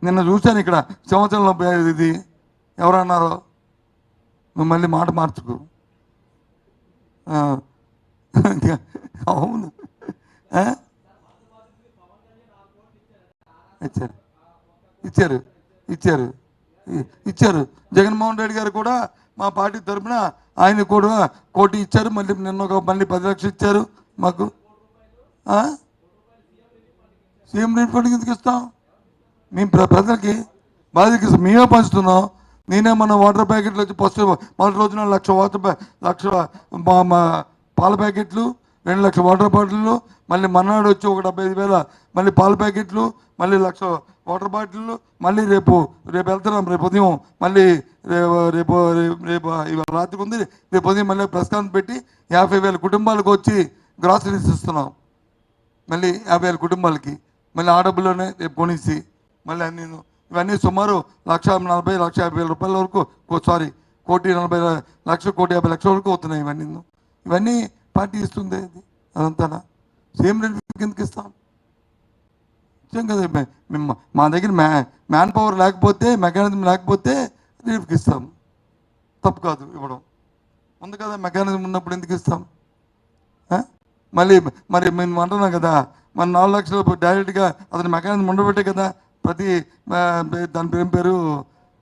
నిన్న చూశాను ఇక్కడ సంవత్సరంలో ఇది ఎవరన్నారో నువ్వు మళ్ళీ మాట మార్చుకు. అవును ఇచ్చారు ఇచ్చారు ఇచ్చారు ఇచ్చారు. జగన్మోహన్ రెడ్డి గారు కూడా మా పార్టీ తరఫున ఆయన కూడా 1 కోటి ఇచ్చారు. మళ్ళీ నిన్న మళ్ళీ 10 లక్షలు ఇచ్చారు మాకు. సీఎం రిలీఫ్ ఫండ్కి ఎందుకు ఇస్తాం? మేము ప్రజలకి బాధ్యత మేమే పంచుతున్నాం. నేనేమన్నా వాటర్ ప్యాకెట్లు వచ్చి ఫస్ట్ మొదటి రోజున 1,00,000 పాల ప్యాకెట్లు, 2 లక్షల వాటర్ బాటిళ్ళు, మళ్ళీ మన్నాడు వచ్చి 75,000 మళ్ళీ పాల ప్యాకెట్లు, మళ్ళీ 1,00,000 వాటర్ బాటిళ్ళు, మళ్ళీ రేపు వెళ్తున్నాం. రేపు ఉదయం మళ్ళీ రేపు ఇవాళ రాత్రికి ఉంది. రేపు ఉదయం మళ్ళీ ప్రెస్ కాన్ఫరెన్స్ పెట్టి 50,000 కుటుంబాలకు వచ్చి గ్రాసరీస్ ఇస్తున్నాం. మళ్ళీ 50,000 కుటుంబాలకి మళ్ళీ ఆ డబ్బుల్లోనే రేపు కొనిసి మళ్ళీ అన్నీ ఇవన్నీ సుమారు 1,40,000 1,50,000 రూపాయల వరకు, సారీ 1,40,00,000 వరకు అవుతున్నాయి. ఇవన్నీ పార్టీ ఇస్తుంది. అదంతా సేమ్ రిలీఫ్ కిందకి ఇస్తాం. ఇచ్చాం కదా. మా దగ్గర మ్యాన్ పవర్ లేకపోతే, మెకానిజం లేకపోతే రిలీఫ్కి ఇస్తాం. తప్పు కాదు ఇవ్వడం. ఉంది కదా మెకానిజం ఉన్నప్పుడు ఎందుకు ఇస్తాం? మరి మేము అంటున్నాం కదా, మన 4 లక్షలు డైరెక్ట్గా అతని మెకానిజం ఉండబట్టే కదా ప్రతి దాని పేరు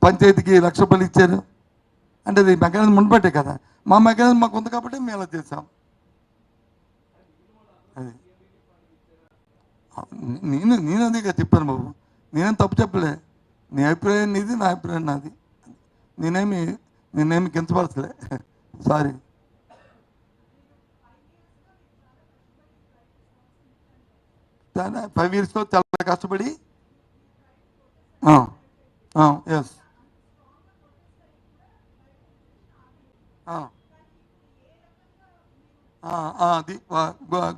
పంచాయతీకి 1,00,000 రూపాయలు ఇచ్చారు. అంటే అది మెకానిజం ఉండబట్టే కదా. మా మెకానిజం మాకు ఉంది కాబట్టి మేము అలా చేసాం. అది నేను అదిగా చెప్పాను బాబు. నేనేం తప్పు చెప్పలే. నీ అభిప్రాయం నీది, నా అభిప్రాయం నాది. నేనేమి కించపరచలే. సారీ. దాని 5 yearsలో చాలా కష్టపడి ఎస్ అది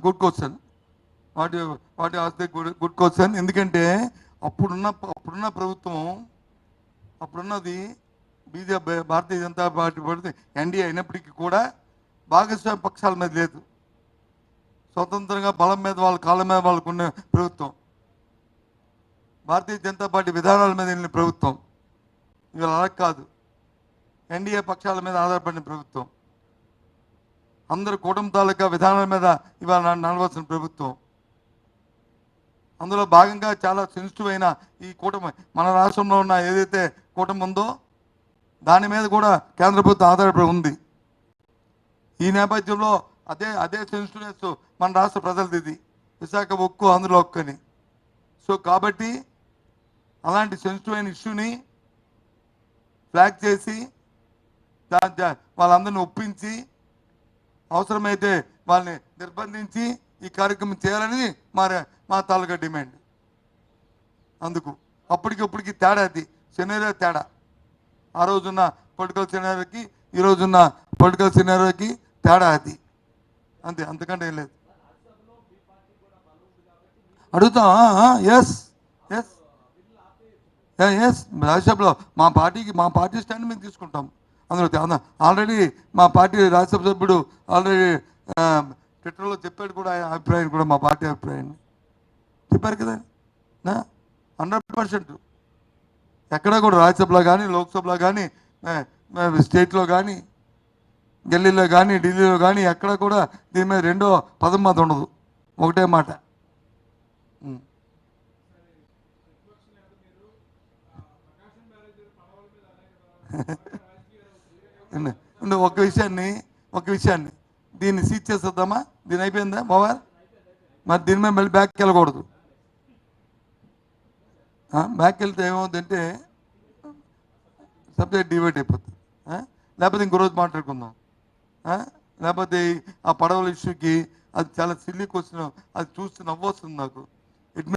గుడ్ క్వశ్చన్. వాటి ఆస్ ది గుడ్ క్వశ్చన్. ఎందుకంటే అప్పుడున్న ప్రభుత్వం, అప్పుడున్నది BJP, Bharatiya Janata party NDA అయినప్పటికీ కూడా భాగస్వామ్య పక్షాల మీద లేదు. స్వతంత్రంగా బలం మీద వాళ్ళ కాళ్ళ మీద వాళ్ళకు ఉన్న ప్రభుత్వం. భారతీయ జనతా పార్టీ విధానాల మీద వెళ్ళిన ప్రభుత్వం. ఇవాళ అలా కాదు. ఎన్డీఏ పక్షాల మీద ఆధారపడిన ప్రభుత్వం. అందరూ కూటమి తాలూకా విధానాల మీద ఇవాళ నడవలసిన ప్రభుత్వం. అందులో భాగంగా చాలా సెన్సిటివ్ అయిన ఈ కూటమి, మన రాష్ట్రంలో ఉన్న ఏదైతే కూటమి ఉందో దాని మీద కూడా కేంద్ర ప్రభుత్వం ఆధారపడి ఉంది. ఈ నేపథ్యంలో అదే సెన్సిటివ్నెస్ మన రాష్ట్ర ప్రజలది. ఇది విశాఖ ఉక్కు, ఆంధ్రలో ఉక్కు అని. సో కాబట్టి అలాంటి సెన్సిటివ్ అయిన ఇష్యూని ఫ్లాగ్ చేసి వాళ్ళందరినీ ఒప్పించి అవసరమైతే వాళ్ళని నిర్బంధించి ఈ కార్యక్రమం చేయాలనేది మా తాలూకా డిమాండ్. అందుకు అప్పటికిప్పటికి తేడా, అది సినారియో తేడా. ఆ రోజున్న పొలిటికల్ సినారియోకి ఈ రోజున్న పొలిటికల్ సినారియోకి తేడా అది. అంతే, అంతకంటే ఏం లేదు. అడుగుతాం. ఎస్ ఎస్ ఎస్ రాజ్యసభలో మా పార్టీ స్టాండ్ మేము తీసుకుంటాం. అందులో ఆల్రెడీ మా పార్టీ రాజ్యసభ సభ్యుడు ఆల్రెడీ ట్విట్టర్లో చెప్పాడు కూడా, ఆయన అభిప్రాయం కూడా, మా పార్టీ అభిప్రాయాన్ని చెప్పారు కదా. 100% ఎక్కడ కూడా రాజ్యసభలో కానీ, లోక్సభలో కానీ, స్టేట్లో కానీ, ఢిల్లీలో కానీ, ఢిల్లీలో కానీ ఎక్కడ కూడా దీని మీద రెండో పదం మాట ఉండదు. ఒకటే మాట. ఒక విషయాన్ని దీన్ని సీజ్ చేసేద్దామా? దీని అయిపోయిందా మొబైల్? మరి దీని మీద మళ్ళీ బ్యాక్కి వెళ్ళకూడదు. బ్యాక్కి వెళ్తే ఏమవుతుందంటే సబ్జెక్ట్ డివైడ్ అయిపోతుంది. లేకపోతే ఇంకో రోజు మాట్లాడుకుందాం. లేకపోతే ఆ పడవల ఇష్యూకి అది చాలా సిల్లీ క్వశ్చన్. అది చూస్తే నవ్వొస్తుంది నాకు.